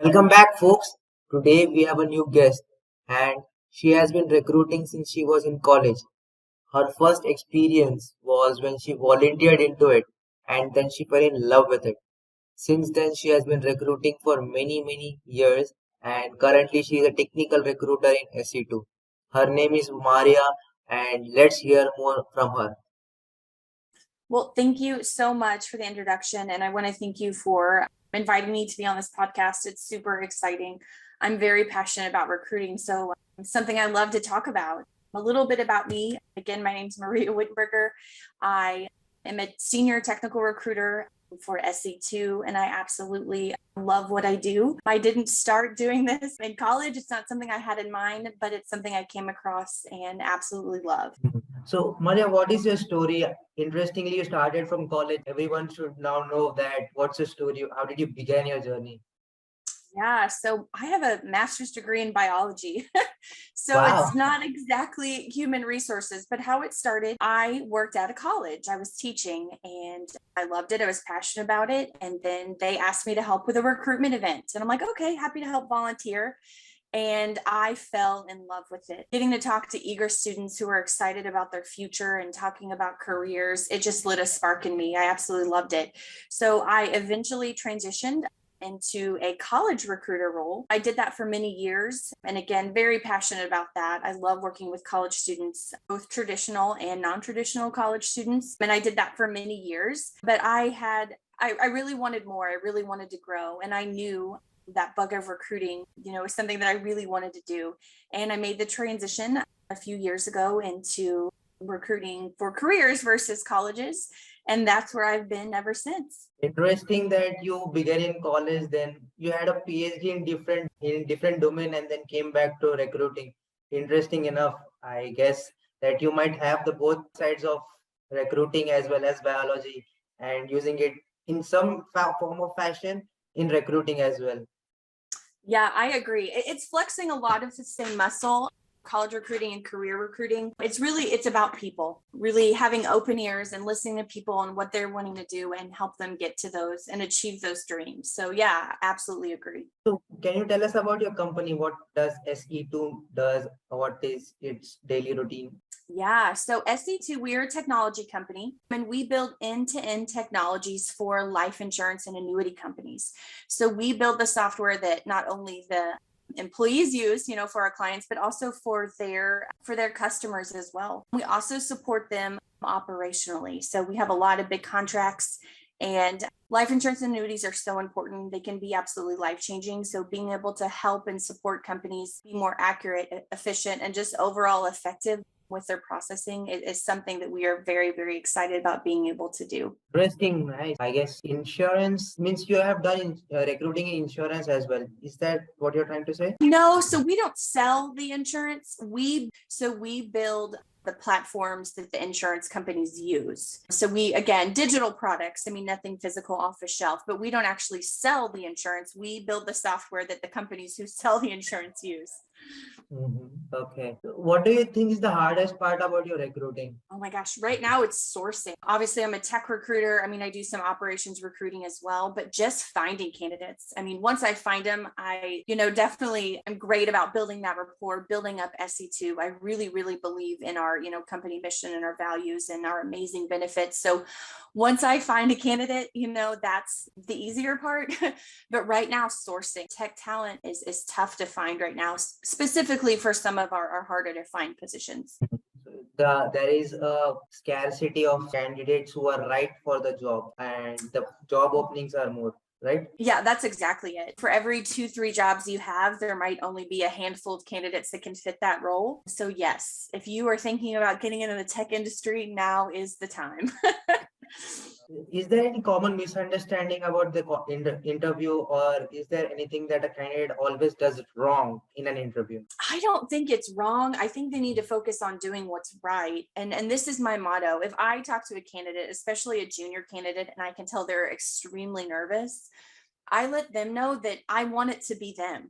Welcome back, folks. Today we have a new guest, and she has been recruiting since she was in college. Her first experience was when she volunteered into it, and then she fell in love with it. Since then, she has been recruiting for many years, and currently she is a technical recruiter in SE2. Her name is Maria, and let's hear more from her. Well, thank you so much for the introduction. And I want to thank you for inviting me to be on this podcast. It's super exciting. I'm very passionate about recruiting. So it's something I love to talk about. A little bit about me. Again, my name is Maria Wittenberger. I am a senior technical recruiter for SE2, and I absolutely love what I do. I didn't start doing this in college. It's not something I had in mind, but it's something I came across and absolutely love. So, Maria, what is your story? Interestingly, you started from college. Everyone should now know that. What's your story? How did you begin your journey? Yeah, so I have a master's degree in biology. So Wow. it's not exactly human resources, but how it started, I worked at a college. I was teaching and I loved it. I was passionate about it. And then they asked me to help with a recruitment event. And I'm like, okay, happy to help volunteer. And I fell in love with it. Getting to talk to eager students who are excited about their future and talking about careers, it just lit a spark in me. I absolutely loved it. So I eventually transitioned into a college recruiter role. I did that for many years. And again, very passionate about that. I love working with college students, both traditional and non-traditional college students. And I did that for many years. But I really wanted more. I really wanted to grow. And I knew that bug of recruiting, was something that I really wanted to do. And I made the transition a few years ago into recruiting for careers versus colleges. And that's where I've been ever since. Interesting that you began in college, then you had a PhD in different domain, and then came back to recruiting. Interesting enough, I guess that you might have the both sides of recruiting as well as biology, and using it in some form of fashion in recruiting as well. Yeah, I agree. It's flexing a lot of the same muscle. College recruiting and career recruiting, it's about people really having open ears and listening to people and what they're wanting to do and help them get to those and achieve those dreams. So yeah, absolutely agree. So can you tell us about your company? What does SE2 does? What is its daily routine? Yeah, so SE2, we are a technology company and we build end-to-end technologies for life insurance and annuity companies. So we build the software that not only the employees use, for our clients, but also for their customers as well. We also support them operationally. So we have a lot of big contracts, and life insurance and annuities are so important. They can be absolutely life-changing. So being able to help and support companies be more accurate, efficient, and just overall effective with their processing is something that we are very excited about being able to do. Interesting, nice. I guess insurance means you have done recruiting in insurance as well. Is that what you're trying to say? No, so we don't sell the insurance. We build the platforms that the insurance companies use. So again, digital products, nothing physical off the shelf, but we don't actually sell the insurance. We build the software that the companies who sell the insurance use. Okay. What do you think is the hardest part about your recruiting? Oh my gosh, right now it's sourcing. Obviously, I'm a tech recruiter. I do some operations recruiting as well, but just finding candidates. Once I find them, definitely I'm great about building that rapport, building up SE2. I really believe in our, company mission and our values and our amazing benefits. So once I find a candidate, that's the easier part. But right now, sourcing tech talent is tough to find right now, specifically for some of our harder to find positions. There is a scarcity of candidates who are right for the job, and the job openings are more, right? Yeah, that's exactly it. For every 2-3 jobs you have, there might only be a handful of candidates that can fit that role. So yes, if you are thinking about getting into the tech industry, now is the time. Is there any common misunderstanding about the interview, or is there anything that a candidate always does wrong in an interview? I don't think it's wrong. I think they need to focus on doing what's right. And this is my motto. If I talk to a candidate, especially a junior candidate, and I can tell they're extremely nervous, I let them know that I want it to be them.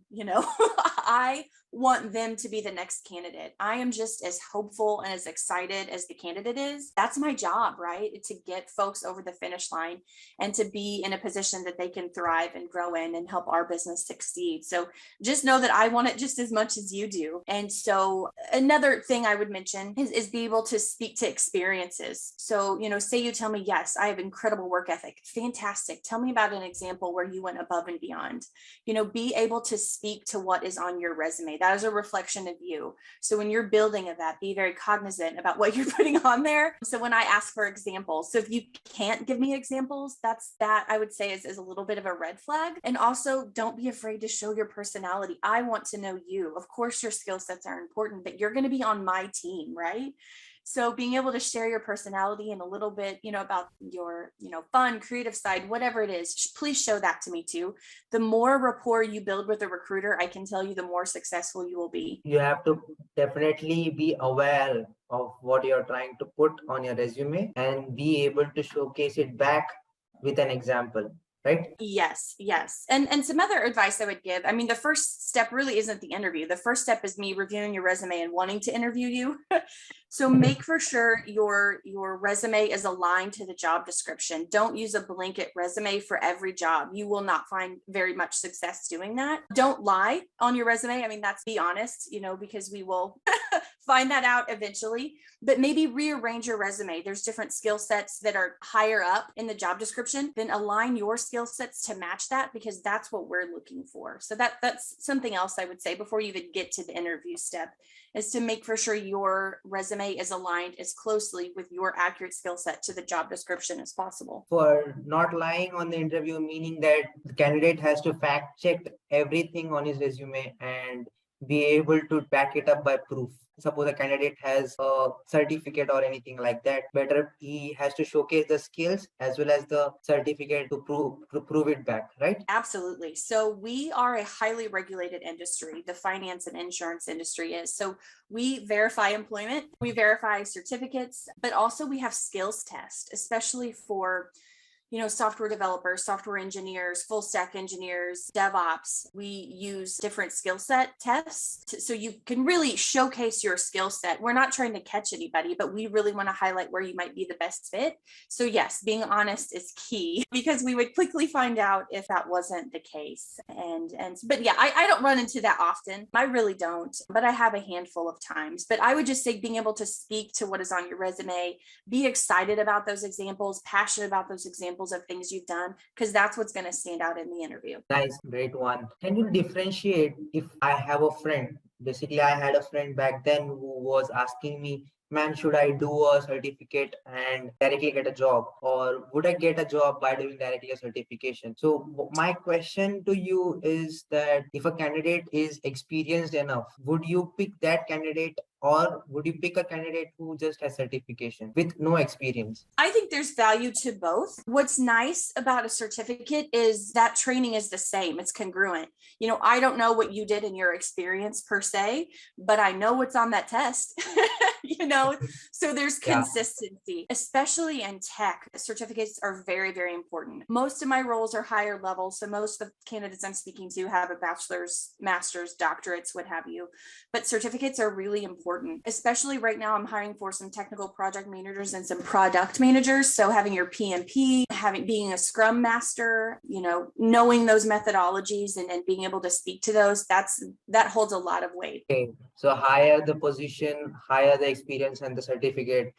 I want them to be the next candidate. I am just as hopeful and as excited as the candidate is. That's my job, right? To get folks over the finish line and to be in a position that they can thrive and grow in and help our business succeed. So just know that I want it just as much as you do. And so another thing I would mention is be able to speak to experiences. So, say you tell me, yes, I have incredible work ethic. Fantastic. Tell me about an example where you went above and beyond. Be able to speak to what is on your resume. That is a reflection of you. So when you're building of that, be very cognizant about what you're putting on there. So when I ask for examples, so if you can't give me examples, that I would say is a little bit of a red flag. And also don't be afraid to show your personality. I want to know you. Of course, your skill sets are important, but you're going to be on my team, right? So being able to share your personality and a little bit, about your, fun, creative side, whatever it is, please show that to me too. The more rapport you build with a recruiter, I can tell you the more successful you will be. You have to definitely be aware of what you're trying to put on your resume and be able to showcase it back with an example. Right? Yes. And some other advice I would give. I mean, the first step really isn't the interview. The first step is me reviewing your resume and wanting to interview you. So make for sure your resume is aligned to the job description. Don't use a blanket resume for every job. You will not find very much success doing that. Don't lie on your resume. I mean, that's be honest, because we will find that out eventually, but maybe rearrange your resume. There's different skill sets that are higher up in the job description. Then align your skill sets to match that, because that's what we're looking for. So that's something else I would say before you even get to the interview step, is to make for sure your resume is aligned as closely with your accurate skill set to the job description as possible. For not lying on the interview, meaning that the candidate has to fact check everything on his resume and be able to back it up by proof. Suppose a candidate has a certificate or anything like that, better he has to showcase the skills as well as the certificate to prove it back, right? Absolutely. So we are a highly regulated industry. The finance and insurance industry is. So we verify employment, we verify certificates, but also we have skills tests, especially for software developers, software engineers, full stack engineers, DevOps. We use different skill set tests so you can really showcase your skill set. We're not trying to catch anybody, but we really want to highlight where you might be the best fit. So yes, being honest is key, because we would quickly find out if that wasn't the case. But yeah, I don't run into that often. I really don't, but I have a handful of times. But I would just say being able to speak to what is on your resume, be excited about those examples, passionate about those examples of things you've done, because that's what's going to stand out in the interview. Nice, great one. Can you differentiate if I have a friend? Basically, I had a friend back then who was asking me, man, should I do a certificate and directly get a job? Or would I get a job by doing directly a certification? So my question to you is that if a candidate is experienced enough, would you pick that candidate, or would you pick a candidate who just has certification with no experience? I think there's value to both. What's nice about a certificate is that training is the same. It's congruent. I don't know what you did in your experience per se, but I know what's on that test. So there's consistency, especially in tech. Certificates are very, very important. Most of my roles are higher level. So most of the candidates I'm speaking to have a bachelor's, master's, doctorates, what have you. But certificates are really important, especially right now. I'm hiring for some technical project managers and some product managers. So having your PMP, being a Scrum master, knowing those methodologies and being able to speak to those, that holds a lot of weight. Okay. So higher the position, higher the experience, and the certificate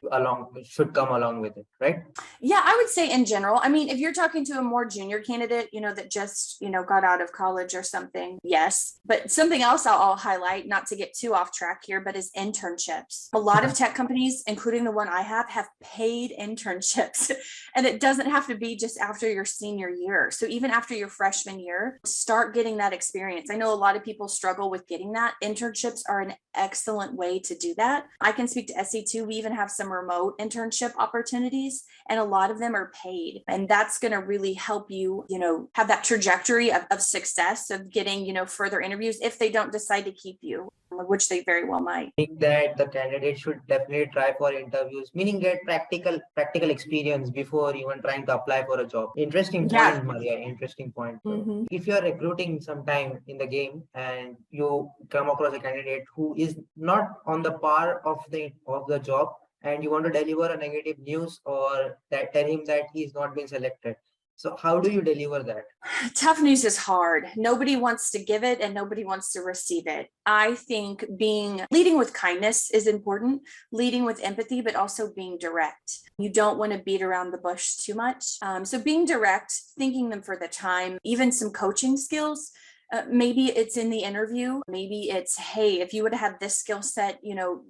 should come along with it, right? Yeah, I would say in general. I mean, if you're talking to a more junior candidate, that just, got out of college or something, yes. But something else I'll highlight, not to get too off track here, but is internships. A lot of tech companies, including the one I have paid internships. And it doesn't have to be just after your senior year. So even after your freshman year, start getting that experience. I know a lot of people struggle with getting that. Internships are an excellent way to do that. I can speak to SE2. We even have some remote internship opportunities, and a lot of them are paid. And that's going to really help you, have that trajectory of success of getting, further interviews if they don't decide to keep you. which they very well might. Think that the candidate should definitely try for interviews, meaning get practical experience before even trying to apply for a job. Interesting Yeah. point, Maria. Interesting point. Mm-hmm. If you're recruiting sometime in the game and you come across a candidate who is not on the par of the job, and you want to deliver a negative news or that tell him that he's not been selected, so how do you deliver that? Tough news is hard. Nobody wants to give it and nobody wants to receive it. I think leading with kindness is important, leading with empathy, but also being direct. You don't want to beat around the bush too much. So being direct, thanking them for the time, even some coaching skills. Maybe it's in the interview. Maybe it's, hey, if you would have had this skill set,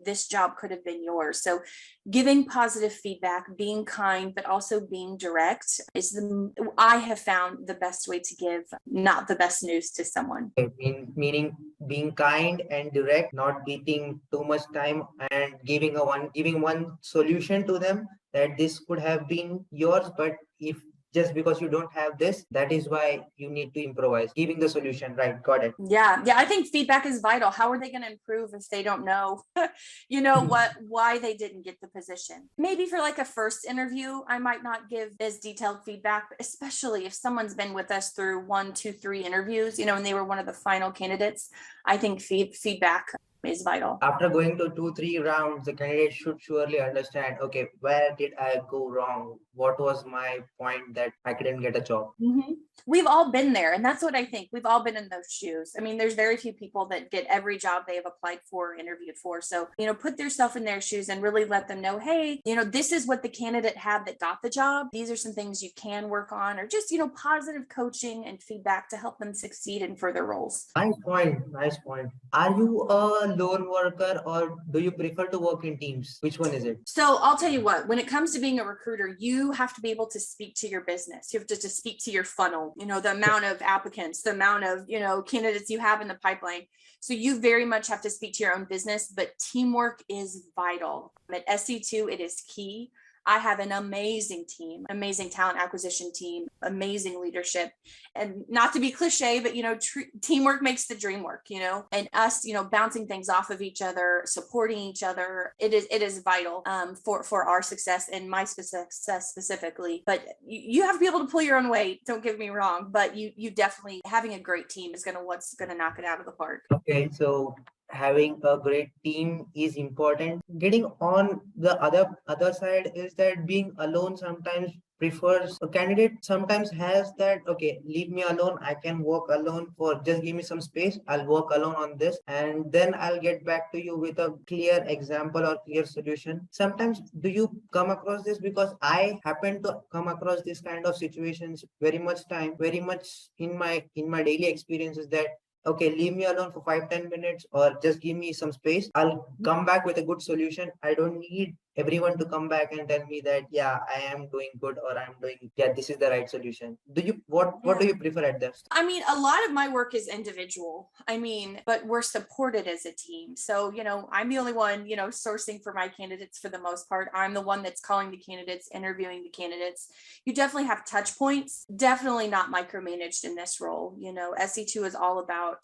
this job could have been yours. So giving positive feedback, being kind, but also being direct I have found the best way to give not the best news to someone. Meaning being kind and direct, not beating too much time and giving one solution to them that this could have been yours, but if just because you don't have this, that is why you need to improvise. Giving the solution, right? Got it. Yeah, I think feedback is vital. How are they going to improve if they don't know, why they didn't get the position? Maybe for like a first interview, I might not give as detailed feedback, especially if someone's been with us through 1, 2, 3 interviews, and they were one of the final candidates. I think feedback is vital. After going to 2, 3 rounds, the candidate should surely understand, okay, where did I go wrong? What was my point that I couldn't get a job? Mm-hmm. We've all been there. And that's what I think. We've all been in those shoes. I mean, there's very few people that get every job they have applied for or interviewed for. So, put yourself in their shoes and really let them know, hey, this is what the candidate had that got the job. These are some things you can work on, or just, positive coaching and feedback to help them succeed in further roles. Nice point. Nice point. Are you a lone worker or do you prefer to work in teams? Which one is it? So I'll tell you what, when it comes to being a recruiter, you have to be able to speak to your business. You have to speak to your funnel, the amount of applicants, the amount of, candidates you have in the pipeline. So you very much have to speak to your own business, but teamwork is vital. At SE2, it is key. I have an amazing team, amazing talent acquisition team, amazing leadership. And not to be cliche, but, teamwork makes the dream work, and us, bouncing things off of each other, supporting each other. It is vital for our success and my success specifically. But you have to be able to pull your own weight. Don't get me wrong, but you definitely, having a great team is what's going to knock it out of the park. Okay, so having a great team is important. Getting on the other side is that being alone sometimes prefers a candidate sometimes has that, okay, leave me alone, I can work alone, for just give me some space, I'll work alone on this and then I'll get back to you with a clear example or clear solution. Sometimes do you come across this? Because I happen to come across this kind of situations very much in my daily experiences, that okay, leave me alone for 5, 10 minutes or just give me some space. I'll come back with a good solution. I don't need everyone to come back and tell me that, yeah, I am doing good or this is the right solution. What do you prefer at this? I mean, a lot of my work is individual. But we're supported as a team. So, I'm the only one, sourcing for my candidates for the most part. I'm the one that's calling the candidates, interviewing the candidates. You definitely have touch points, definitely not micromanaged in this role. SE2 is all about,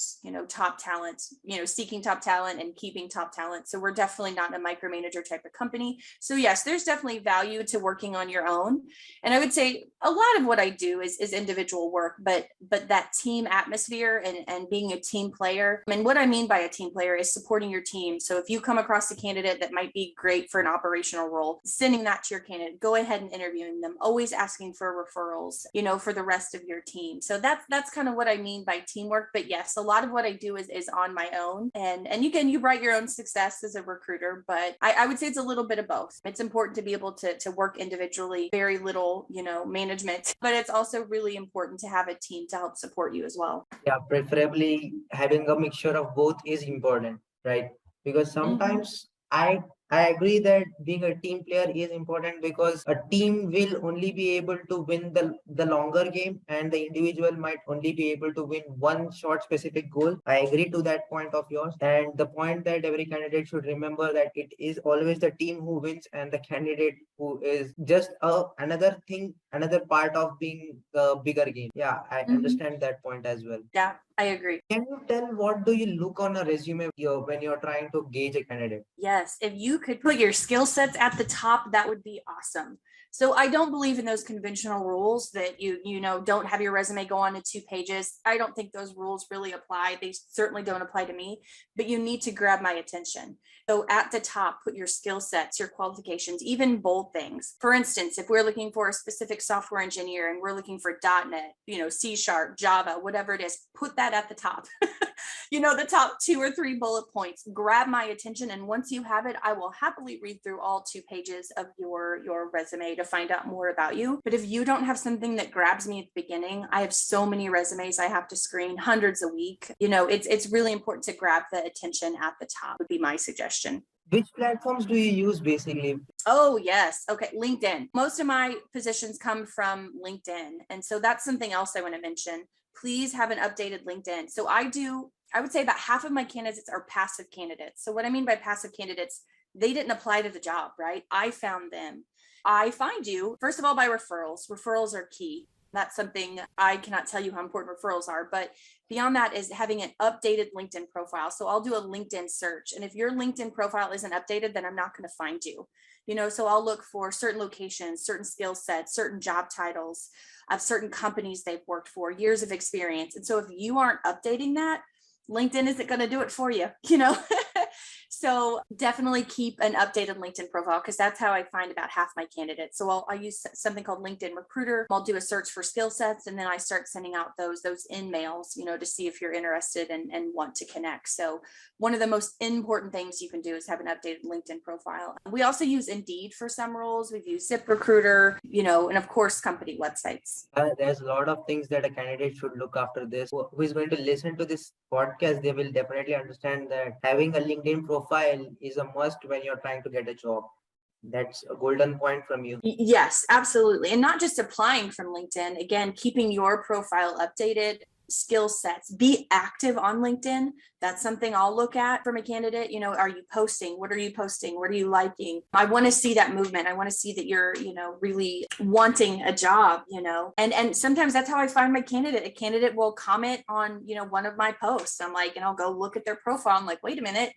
top talent, seeking top talent and keeping top talent. So we're definitely not a micromanager type of company. So yes, there's definitely value to working on your own. And I would say a lot of what I do is individual work, but that team atmosphere and being a team player. And what I mean by a team player is supporting your team. So if you come across a candidate that might be great for an operational role, sending that to your candidate, go ahead and interviewing them, always asking for referrals, for the rest of your team. So that's kind of what I mean by teamwork. But yes, a lot of what I do is on my own. And you write your own success as a recruiter, but I would say it's a little bit of both. It's important to be able to work individually, very little, management, but it's also really important to have a team to help support you as well. Yeah, preferably having a mixture of both is important, right? Because sometimes I agree that being a team player is important, because a team will only be able to win the longer game and the individual might only be able to win one short specific goal. I agree to that point of yours. And the point that every candidate should remember, that it is always the team who wins and the candidate who is just another thing, another part of being the bigger game. Yeah, I understand that point as well. Yeah, I agree. Can you tell what do you look on a resume when you're trying to gauge a candidate? Yes, if you could put your skill sets at the top, that would be awesome. So I don't believe in those conventional rules that you don't have your resume go on to 2 pages. I don't think those rules really apply. They certainly don't apply to me, but you need to grab my attention. So at the top, put your skill sets, your qualifications, even bold things. For instance, if we're looking for a specific software engineer and we're looking for .NET, C Sharp, Java, whatever it is, put that at the top. The top 2 or 3 bullet points, grab my attention. And once you have it, I will happily read through all 2 pages of your resume to find out more about you. But if you don't have something that grabs me at the beginning, I have so many resumes I have to screen, hundreds a week. It's really important to grab the attention at the top, would be my suggestion. Which platforms do you use basically? Oh, yes. Okay. LinkedIn. Most of my positions come from LinkedIn. And so that's something else I want to mention. Please have an updated LinkedIn. So I would say about half of my candidates are passive candidates. So what I mean by passive candidates, they didn't apply to the job, right? I found them. I find you, first of all, by referrals. Referrals are key. That's something I cannot tell you how important referrals are, but beyond that is having an updated LinkedIn profile. So I'll do a LinkedIn search. And if your LinkedIn profile isn't updated, then I'm not going to find you. So I'll look for certain locations, certain skill sets, certain job titles of certain companies they've worked for, years of experience. And so if you aren't updating that, LinkedIn isn't going to do it for you. So definitely keep an updated LinkedIn profile, because that's how I find about half my candidates. So I'll use something called LinkedIn Recruiter. I'll do a search for skill sets, and then I start sending out those in mails, to see if you're interested and want to connect. So one of the most important things you can do is have an updated LinkedIn profile. We also use Indeed for some roles. We've used ZipRecruiter, and of course, company websites. There's a lot of things that a candidate should look after this. Who is going to listen to this podcast, they will definitely understand that having a LinkedIn profile is a must when you're trying to get a job. That's a golden point from you. Yes, absolutely. And not just applying from LinkedIn, again, keeping your profile updated, skill sets, be active on LinkedIn. That's something I'll look at from a candidate. Are you posting? What are you posting? What are you liking? I want to see that movement. I want to see that you're, really wanting a job, and sometimes that's how I find my candidate. A candidate will comment on, one of my posts. I'm like, and I'll go look at their profile. I'm like, wait a minute,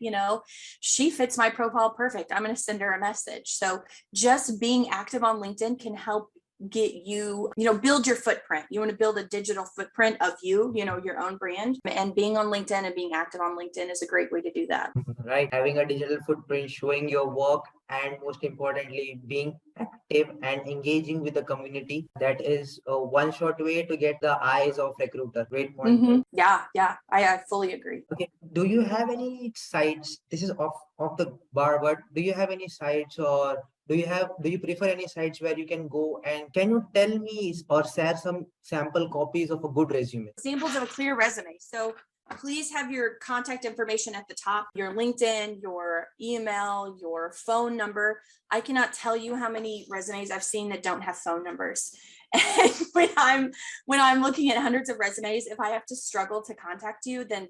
she fits my profile perfect. I'm going to send her a message. So just being active on LinkedIn can help get you, build your footprint. You want to build a digital footprint of you, your own brand, and being on LinkedIn and being active on LinkedIn is a great way to do that. Right. Having a digital footprint, showing your work, and most importantly, being active and engaging with the community. That is a one short way to get the eyes of recruiter. Great point. Mm-hmm. Yeah. I fully agree. Okay. Do you have any sites? This is off the bar, but do you have any sites, or do you prefer any sites where you can go, and can you tell me or share some sample copies of a good resume? Samples of a clear resume. So please have your contact information at the top, your LinkedIn, your email, your phone number. I cannot tell you how many resumes I've seen that don't have phone numbers. And when I'm looking at hundreds of resumes, if I have to struggle to contact you, then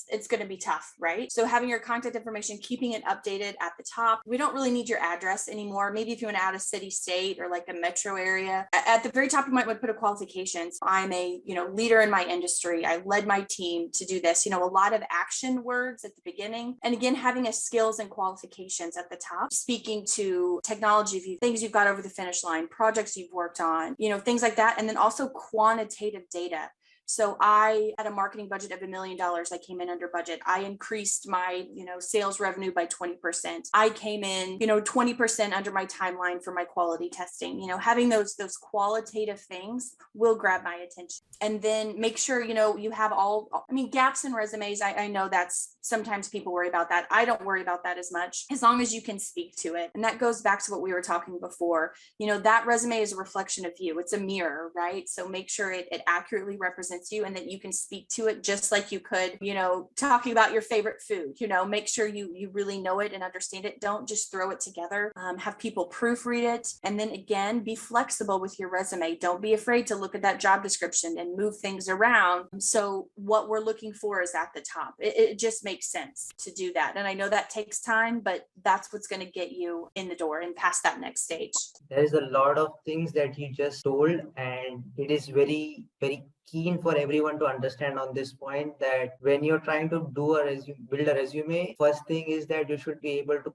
it's going to be tough, right? So having your contact information, keeping it updated at the top. We don't really need your address anymore. Maybe if you want to add a city, state, or like a metro area, at the very top, you might want to put a qualifications. I'm a, leader in my industry. I led my team to do this, a lot of action words at the beginning. And again, having a skills and qualifications at the top, speaking to technology, things you've got over the finish line, projects you've worked on, things like that. And then also quantitative data. So I had a marketing budget of $1 million. I came in under budget. I increased my, sales revenue by 20%. I came in, 20% under my timeline for my quality testing. Having those qualitative things will grab my attention. And then make sure, you have gaps in resumes. I know that's sometimes people worry about that. I don't worry about that as much, as long as you can speak to it. And that goes back to what we were talking before. That resume is a reflection of you. It's a mirror, right? So make sure it accurately represents you and that you can speak to it just like you could, talking about your favorite food. Make sure you really know it and understand it. Don't just throw it together. Have people proofread it. And then again, be flexible with your resume. Don't be afraid to look at that job description and move things around. So what we're looking for is at the top. It just makes sense to do that. And I know that takes time, but that's what's going to get you in the door and past that next stage. There is a lot of things that you just told, and it is very, very keen for everyone to understand on this point, that when you're trying to do a resume, build a resume, first thing is that you should be able to,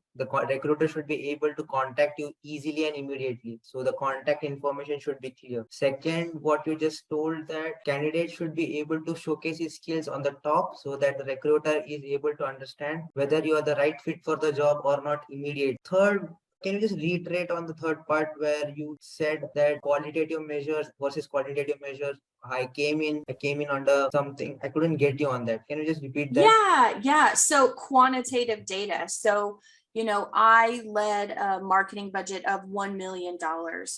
recruiter should be able to contact you easily and immediately. So the contact information should be clear. Second, what you just told, that candidate should be able to showcase his skills on the top so that the recruiter is able to understand whether you are the right fit for the job or not immediate. Third, can you just reiterate on the third part where you said that qualitative measures versus quantitative measures? I came in under something. I couldn't get you on that. Can you just repeat that? Yeah. So quantitative data. So, I led a marketing budget of $1 million,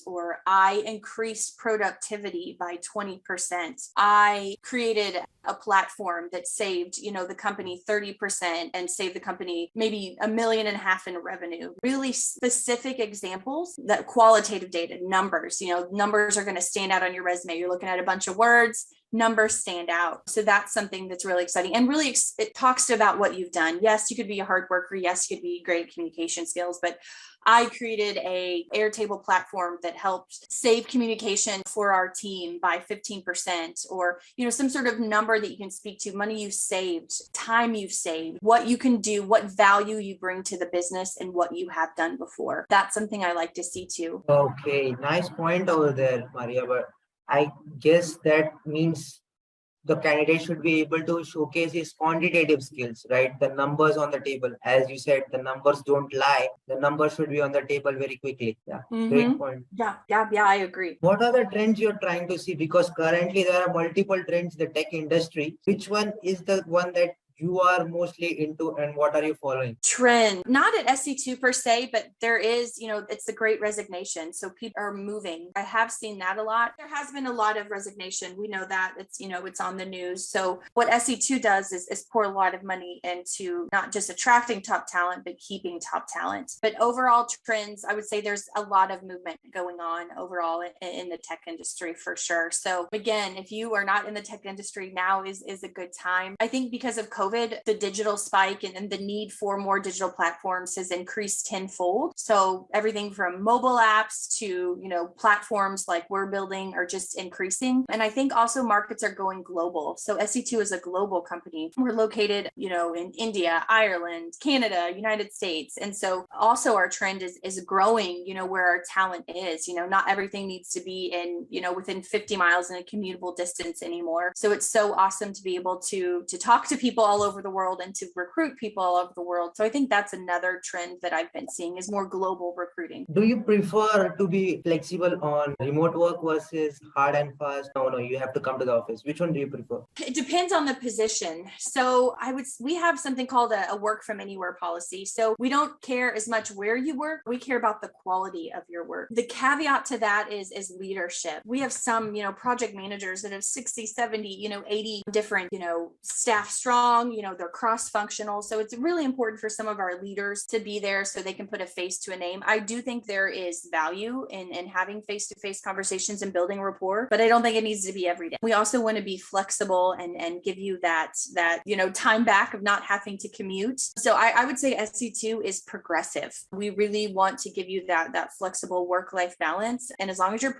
or I increased productivity by 20%. I created a platform that saved, the company 30% and saved the company maybe $1.5 million in revenue. Really specific examples, that qualitative data, numbers, numbers are going to stand out on your resume. You're looking at a bunch of words, numbers stand out. So that's something that's really exciting. And really, it talks about what you've done. Yes, you could be a hard worker. Yes, you could be great at communication skills, but I created a Airtable platform that helped save communication for our team by 15%, or, some sort of number that you can speak to, money you saved, time you've saved, what you can do, what value you bring to the business, and what you have done before. That's something I like to see too. Okay, nice point over there, Maria. But I guess that means the candidate should be able to showcase his quantitative skills, right? The numbers on the table. As you said, the numbers don't lie. The numbers should be on the table very quickly. Yeah, great point. Yeah, I agree. What are the trends you're trying to see? Because currently there are multiple trends in the tech industry. Which one is the one that you are mostly into, and what are you following? Trend, not at SE2 per se, but there is, it's the great resignation. So people are moving. I have seen that a lot. There has been a lot of resignation. We know that it's on the news. So what SE2 does is pour a lot of money into not just attracting top talent, but keeping top talent. But overall trends, I would say there's a lot of movement going on overall in the tech industry for sure. So again, if you are not in the tech industry, now is a good time. I think because of COVID, the digital spike and the need for more digital platforms has increased tenfold. So everything from mobile apps to, platforms like we're building are just increasing. And I think also markets are going global. So SE2 is a global company. We're located, in India, Ireland, Canada, United States. And so also our trend is growing, where our talent is, not everything needs to be in, within 50 miles in a commutable distance anymore. So it's so awesome to be able to talk to people all over the world and to recruit people all over the world. So I think that's another trend that I've been seeing is more global recruiting. Do you prefer to be flexible on remote work versus hard and fast? No, you have to come to the office. Which one do you prefer? It depends on the position. So we have something called a work from anywhere policy. So we don't care as much where you work. We care about the quality of your work. The caveat to that is leadership. We have some, project managers that have 60, 70, 80 different, staff strong, they're cross-functional. So it's really important for some of our leaders to be there so they can put a face to a name. I do think there is value in having face-to-face conversations and building rapport, but I don't think it needs to be every day. We also want to be flexible and give you that time back of not having to commute. So I would say SE2 is progressive. We really want to give you that flexible work-life balance. And as long as your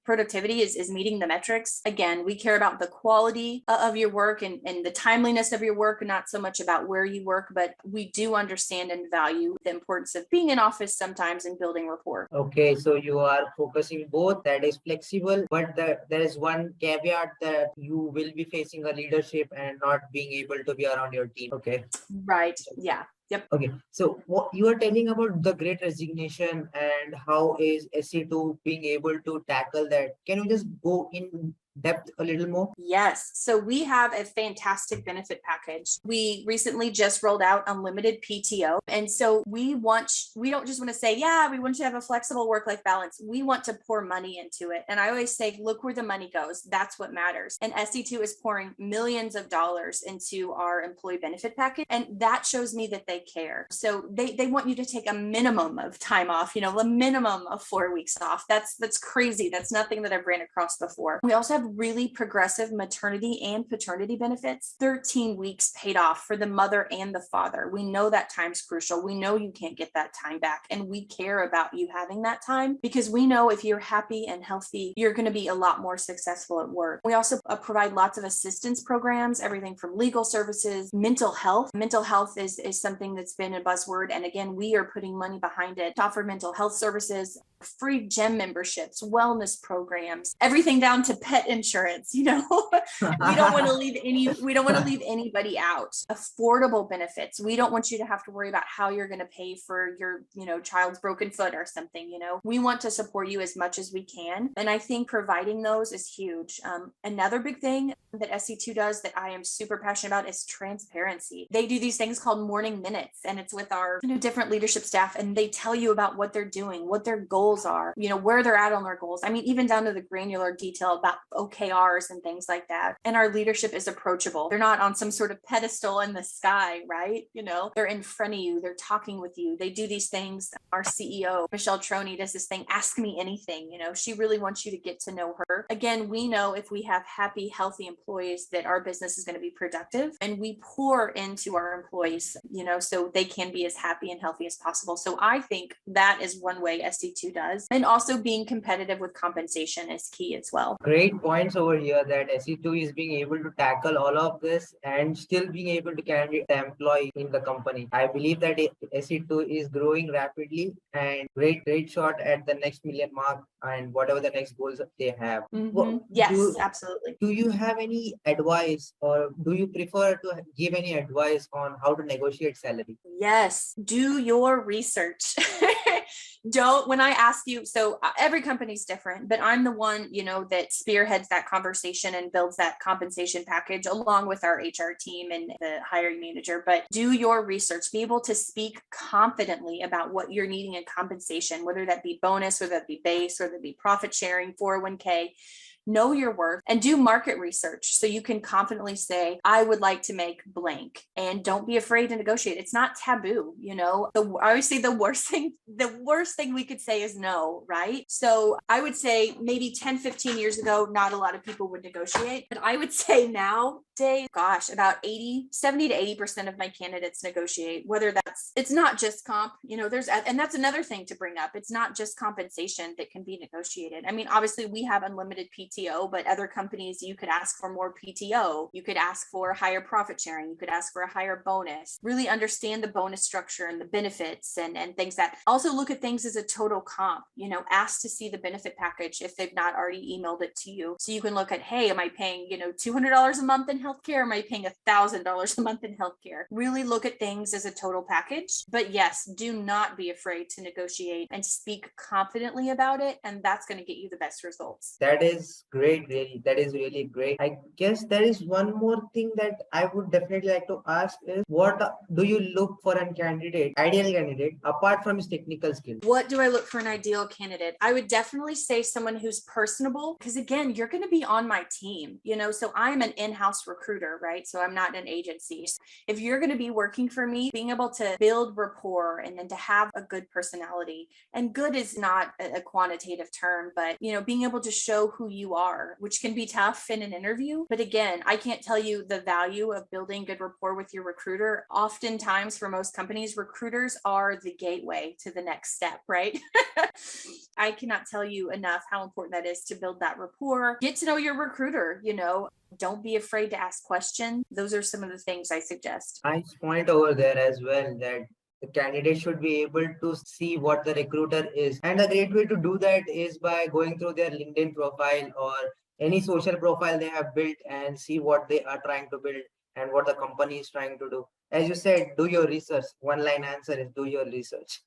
productivity is meeting the metrics, again, we care about the quality of your work and the timeliness of your work, not so much about where you work, but we do understand and value the importance of being in office sometimes and building rapport. Okay, so you are focusing both, that is flexible, but there is one caveat that you will be facing a leadership and not being able to be around your team. Okay. Right. Yeah. Yep. Okay, so what you are telling about the Great Resignation and how is SE2 being able to tackle that? Can you just go in depth a little more? Yes. So we have a fantastic benefit package. We recently just rolled out unlimited PTO. And so we don't just want to say, yeah, we want you to have a flexible work-life balance. We want to pour money into it. And I always say, look where the money goes. That's what matters. And SE2 is pouring millions of dollars into our employee benefit package. And that shows me that they care. So they want you to take a minimum of time off, a minimum of 4 weeks off. That's crazy. That's nothing that I've ran across before. We also have have really progressive maternity and paternity benefits, 13 weeks paid off for the mother and the father. We know that time's crucial. We know you can't get that time back, and we care about you having that time because we know if you're happy and healthy, you're going to be a lot more successful at work. We also provide lots of assistance programs, everything from legal services, mental health. Mental health is something that's been a buzzword, and again, we are putting money behind it to offer mental health services, free gym memberships, wellness programs, everything down to pet insurance. We don't want to leave anybody out. Affordable benefits. We don't want you to have to worry about how you're going to pay for your, child's broken foot or something. We want to support you as much as we can. And I think providing those is huge. Another big thing that SE2 does that I am super passionate about is transparency. They do these things called morning minutes, and it's with our different leadership staff, and they tell you about what they're doing, what their goals are, where they're at on their goals. I mean, even down to the granular detail about OKRs and things like that. And our leadership is approachable. They're not on some sort of pedestal in the sky, right? They're in front of you. They're talking with you. They do these things. Our CEO, Michelle Troney, does this thing, ask me anything. She really wants you to get to know her. Again, we know if we have happy, healthy employees that our business is going to be productive, and we pour into our employees, so they can be as happy and healthy as possible. So I think that is one way SE2 does. And also being competitive with compensation is key as well. Great points over here that SE2 is being able to tackle all of this and still being able to carry the employee in the company. I believe that SE2 is growing rapidly and great shot at the next million mark and whatever the next goals they have. Yes, absolutely. Do you have any advice, or do you prefer to give any advice on how to negotiate salary? Yes, do your research. When I ask you, so every company's different, but I'm the one, that spearheads that conversation and builds that compensation package along with our HR team and the hiring manager. But do your research, be able to speak confidently about what you're needing in compensation, whether that be bonus, whether that be base, whether that be profit sharing, 401k. Know your worth and do market research so you can confidently say, I would like to make blank, and don't be afraid to negotiate. It's not taboo. I always say the worst thing we could say is no, right? So I would say maybe 10, 15 years ago, not a lot of people would negotiate, but I would say nowadays, about 70 to 80% of my candidates negotiate, whether it's not just comp, and that's another thing to bring up. It's not just compensation that can be negotiated. I mean, obviously we have unlimited PTO, but other companies, you could ask for more PTO. You could ask for higher profit sharing. You could ask for a higher bonus. Really understand the bonus structure and the benefits and things that. Also look at things as a total comp. Ask to see the benefit package if they've not already emailed it to you. So you can look at, hey, am I paying, $200 a month in healthcare? Am I paying $1,000 a month in healthcare? Really look at things as a total package. But yes, do not be afraid to negotiate and speak confidently about it. And that's going to get you the best results. That is great, really. That is really great. I guess there is one more thing that I would definitely like to ask is, what do you look for an ideal candidate, apart from his technical skills? What do I look for an ideal candidate? I would definitely say someone who's personable, because again, you're going to be on my team, so I'm an in-house recruiter, right? So I'm not an agency. So if you're going to be working for me, being able to build rapport and then to have a good personality, and good is not a quantitative term, but being able to show who you are, which can be tough in an interview. But again, I can't tell you the value of building good rapport with your recruiter. Oftentimes for most companies, recruiters are the gateway to the next step, right? I cannot tell you enough how important that is to build that rapport. Get to know your recruiter, don't be afraid to ask questions. Those are some of the things I suggest. Nice point over there as well, that the candidate should be able to see what the recruiter is. And a great way to do that is by going through their LinkedIn profile or any social profile they have built and see what they are trying to build and what the company is trying to do. As you said, do your research. One line answer is do your research.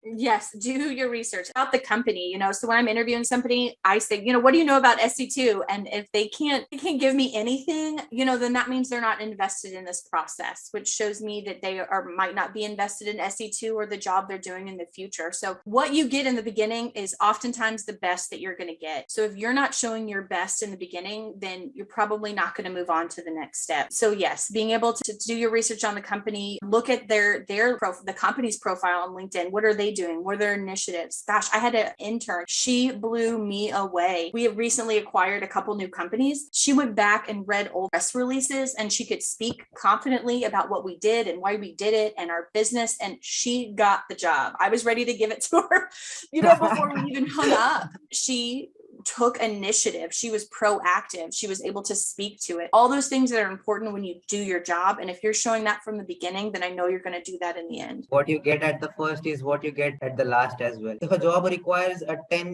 Yes, do your research about the company, so when I'm interviewing somebody, I say, what do you know about SE2? And if they can't give me anything, then that means they're not invested in this process, which shows me that they might not be invested in SE2 or the job they're doing in the future. So what you get in the beginning is oftentimes the best that you're going to get. So if you're not showing your best in the beginning, then you're probably not going to move on to the next step. So yes, being able to do your research on the company, look at the company's profile on LinkedIn. What are they they doing? What are their initiatives? Gosh, I had an intern. She blew me away. We have recently acquired a couple new companies. She went back and read old press releases, and she could speak confidently about what we did and why we did it and our business. And she got the job. I was ready to give it to her, before we even hung up. She took initiative. She was proactive. She was able to speak to it. All those things that are important when you do your job. And if you're showing that from the beginning, then I know you're going to do that in the end. What you get at the first is what you get at the last as well. If a job requires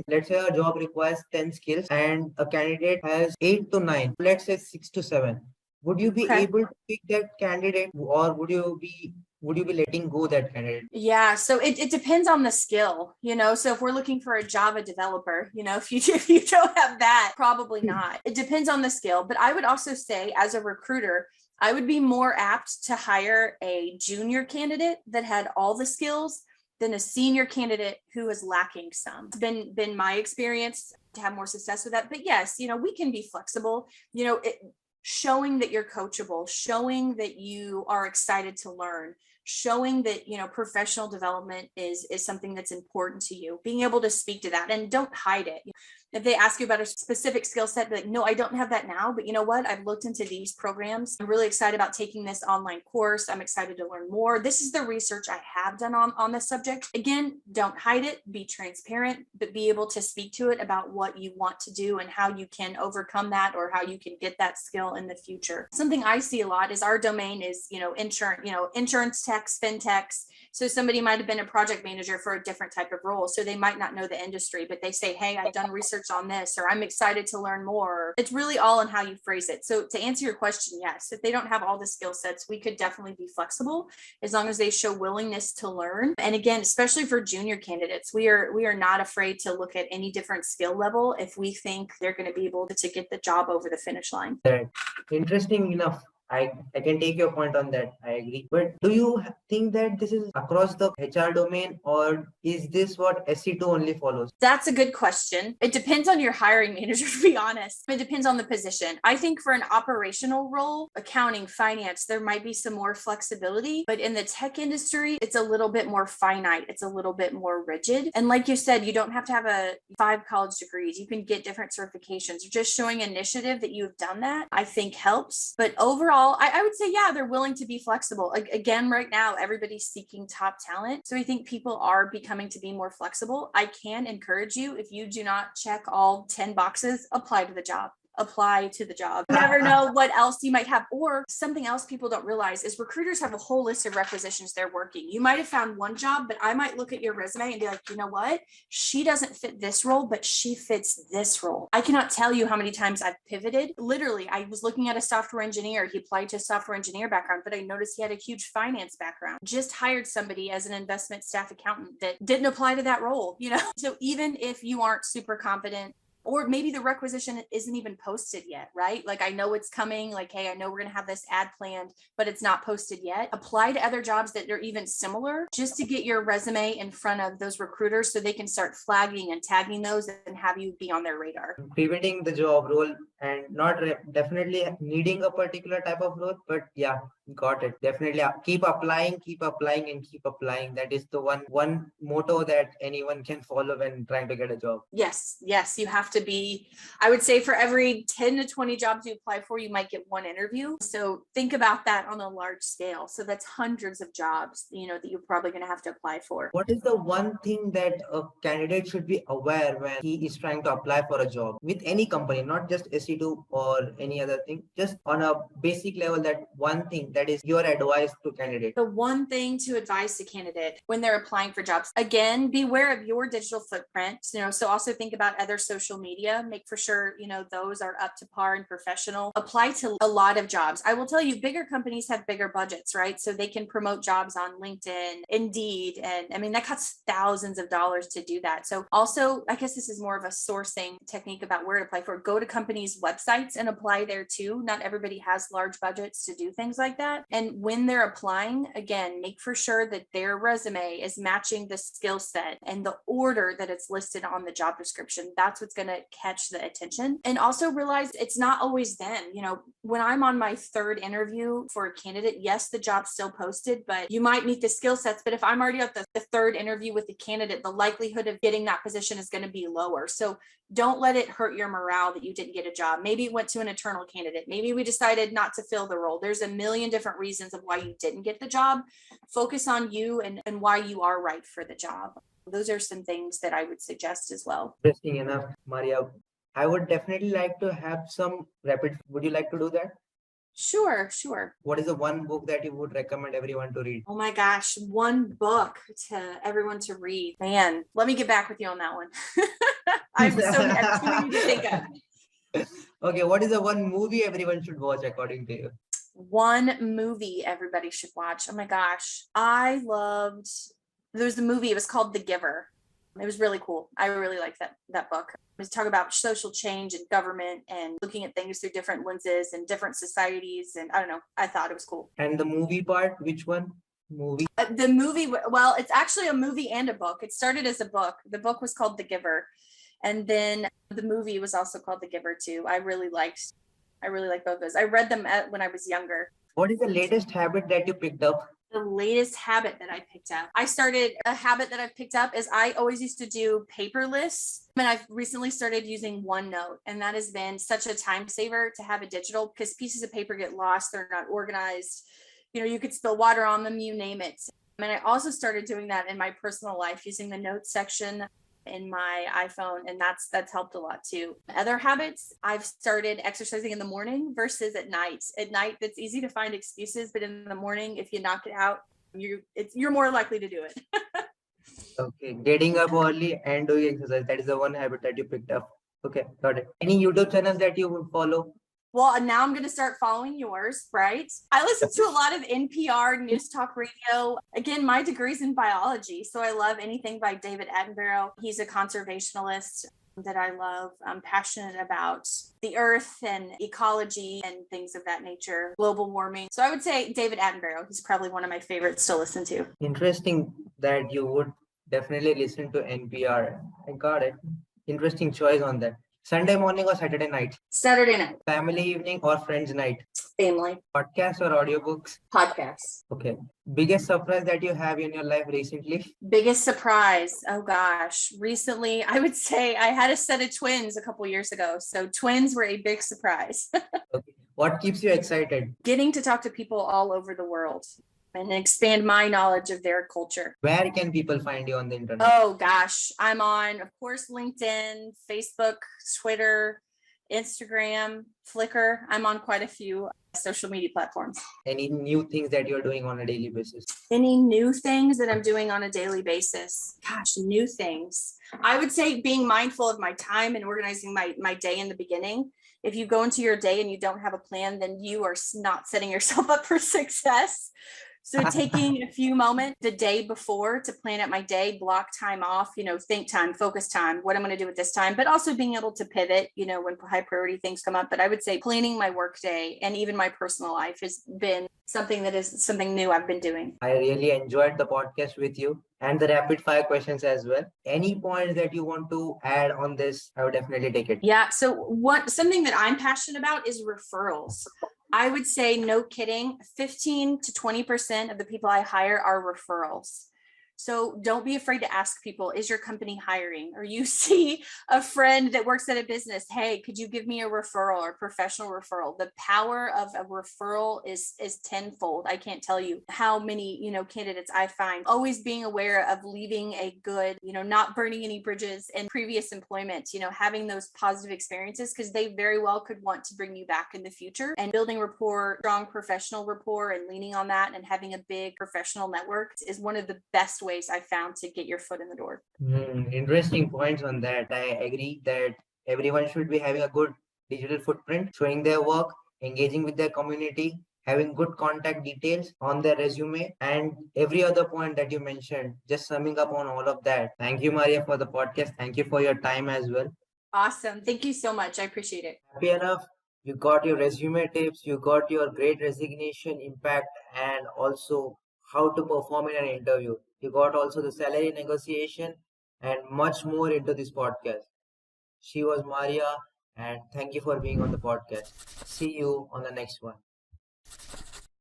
let's say a job requires 10 skills and a candidate has 8 to 9, let's say 6 to 7. Would you be Okay. able to pick that candidate, or would you be letting go that candidate? Yeah, so it depends on the skill, So if we're looking for a Java developer, if you don't have that, probably not. It depends on the skill. But I would also say, as a recruiter, I would be more apt to hire a junior candidate that had all the skills than a senior candidate who is lacking some. It's been my experience to have more success with that. But yes, we can be flexible. Showing that you're coachable, showing that you are excited to learn, showing that professional development is something that's important to you, being able to speak to that, and don't hide it. If they ask you about a specific skill set, be like, no, I don't have that now, but you know what, I've looked into these programs. I'm really excited about taking this online course. I'm excited to learn more. This is the research I have done on this subject. Again, don't hide it, be transparent, but be able to speak to it about what you want to do and how you can overcome that, or how you can get that skill in the future. Something I see a lot is our domain is insurance techs, fintechs. So somebody might have been a project manager for a different type of role, so they might not know the industry, but they say, hey, I've done research on this, or I'm excited to learn more. It's really all in how you phrase it. So to answer your question, yes, if they don't have all the skill sets, we could definitely be flexible as long as they show willingness to learn. And again, especially for junior candidates, we are not afraid to look at any different skill level if we think they're going to be able to get the job over the finish line. Interesting enough. I can take your point on that. I agree. But do you think that this is across the HR domain, or is this what SE2 only follows? That's a good question. It depends on your hiring manager, to be honest. It depends on the position. I think for an operational role, accounting, finance, there might be some more flexibility, but in the tech industry, it's a little bit more finite. It's a little bit more rigid. And like you said, you don't have to have 5 college degrees. You can get different certifications. Just showing initiative that you've done that, I think helps. But overall, I would say, yeah, they're willing to be flexible. Again, right now, everybody's seeking top talent. So I think people are becoming to be more flexible. I can encourage you, if you do not check all 10 boxes, apply to the job. Never know what else you might have. Or something else people don't realize is recruiters have a whole list of requisitions they're working. You might have found one job, but I might look at your resume and be like, you know what? She doesn't fit this role, but she fits this role. I cannot tell you how many times I've pivoted. Literally, I was looking at a software engineer. He applied to a software engineer background, but I noticed he had a huge finance background. Just hired somebody as an investment staff accountant that didn't apply to that role, So even if you aren't super confident, or maybe the requisition isn't even posted yet, right? Like, I know it's coming, like, hey, I know we're going to have this ad planned, but it's not posted yet. Apply to other jobs that are even similar, just to get your resume in front of those recruiters so they can start flagging and tagging those and have you be on their radar. Pivoting the job role and not definitely needing a particular type of role, but yeah, got it. Definitely keep applying, and keep applying. That is the one motto that anyone can follow when trying to get a job. Yes, you have to be, I would say, for every 10 to 20 jobs you apply for, you might get one interview. So think about that on a large scale. So that's hundreds of jobs, that you're probably going to have to apply for. What is the one thing that a candidate should be aware when he is trying to apply for a job with any company, not just SE2 or any other thing, just on a basic level, that one thing that is your advice to candidate? The one thing to advise the candidate when they're applying for jobs, again, beware of your digital footprint. So also think about other social media, make for sure, those are up to par and professional. Apply to a lot of jobs. I will tell you, bigger companies have bigger budgets, right? So they can promote jobs on LinkedIn, Indeed. And I mean, that costs thousands of dollars to do that. So also, I guess this is more of a sourcing technique about where to apply for. Go to companies' websites and apply there too. Not everybody has large budgets to do things like that. And when they're applying, again, make for sure that their resume is matching the skill set and the order that it's listed on the job description. That's what's going to catch the attention. And also realize it's not always them. When I'm on my third interview for a candidate, yes, the job's still posted, but you might meet the skill sets. But if I'm already at the third interview with the candidate, the likelihood of getting that position is going to be lower. So don't let it hurt your morale that you didn't get a job. Maybe it went to an internal candidate. Maybe we decided not to fill the role. There's a million different reasons of why you didn't get the job. Focus on you and why you are right for the job. Those are some things that I would suggest as well. Interesting enough, Maria. I would definitely like to have some rapid. Would you like to do that? Sure. What is the one book that you would recommend everyone to read? Oh my gosh, one book to everyone to read. Man, let me get back with you on that one. I have too many to think of. Okay, what is the one movie everyone should watch according to you? One movie everybody should watch. Oh my gosh. There was a movie, it was called The Giver. It was really cool. I really liked that book. It was talking about social change and government and looking at things through different lenses and different societies. And I don't know, I thought it was cool. And the movie part, which one? Movie? The movie, well, it's actually a movie and a book. It started as a book. The book was called The Giver. And then the movie was also called The Giver too. I really liked both of those. I read them when I was younger. What is the latest habit that you picked up? The latest habit that I picked up. A habit that I've picked up is I always used to do paper lists. And I've recently started using OneNote. And that has been such a time saver to have a digital, because pieces of paper get lost. They're not organized. You could spill water on them, you name it. And I also started doing that in my personal life using the notes section in my iPhone, and that's helped a lot too. Other habits, I've started exercising in the morning versus at night. At night, it's easy to find excuses, but in the morning, if you knock it out, you're more likely to do it. Okay, getting up early and doing exercise, that is the one habit that you picked up. Okay, got it. Any YouTube channels that you would follow? Well, now I'm going to start following yours, right? I listen to a lot of NPR news talk radio. Again, my degree's in biology, so I love anything by David Attenborough. He's a conservationist that I love. I'm passionate about the earth and ecology and things of that nature, global warming. So I would say David Attenborough. He's probably one of my favorites to listen to. Interesting that you would definitely listen to NPR. I got it. Interesting choice on that. Sunday morning or Saturday night? Saturday night. Family evening or friends night? Family. Podcasts or audiobooks? Podcasts. Okay. Biggest surprise that you have in your life recently? Biggest surprise. Oh gosh. Recently, I would say I had a set of twins a couple years ago. So twins were a big surprise. Okay. What keeps you excited? Getting to talk to people all over the world and expand my knowledge of their culture. Where can people find you on the internet? Oh gosh, I'm on, of course, LinkedIn, Facebook, Twitter, Instagram, Flickr. I'm on quite a few social media platforms. Any new things that you're doing on a daily basis? Any new things that I'm doing on a daily basis? Gosh, new things. I would say being mindful of my time and organizing my day in the beginning. If you go into your day and you don't have a plan, then you are not setting yourself up for success. So taking a few moments the day before to plan out my day, block time off, think time, focus time, what I'm going to do at this time, but also being able to pivot, when high priority things come up. But I would say planning my work day and even my personal life has been something new I've been doing. I really enjoyed the podcast with you and the rapid fire questions as well. Any points that you want to add on this, I would definitely take it. Yeah. So something that I'm passionate about is referrals. I would say, no kidding, 15 to 20% of the people I hire are referrals. So don't be afraid to ask people, is your company hiring? Or you see a friend that works at a business, hey, could you give me a referral or professional referral? The power of a referral is tenfold. I can't tell you how many, candidates I find always being aware of leaving a good, not burning any bridges in previous employment, having those positive experiences, because they very well could want to bring you back in the future, and building rapport, strong professional rapport, and leaning on that and having a big professional network is one of the best ways I found to get your foot in the door. Interesting points on that. I agree that everyone should be having a good digital footprint, showing their work, engaging with their community, having good contact details on their resume, and every other point that you mentioned, just summing up on all of that. Thank you, Maria, for the podcast. Thank you for your time as well. Awesome. Thank you so much. I appreciate it. Happy enough? You got your resume tips, you got your great resignation impact, and also how to perform in an interview. You got also the salary negotiation and much more into this podcast. She was Maria, and thank you for being on the podcast. See you on the next one.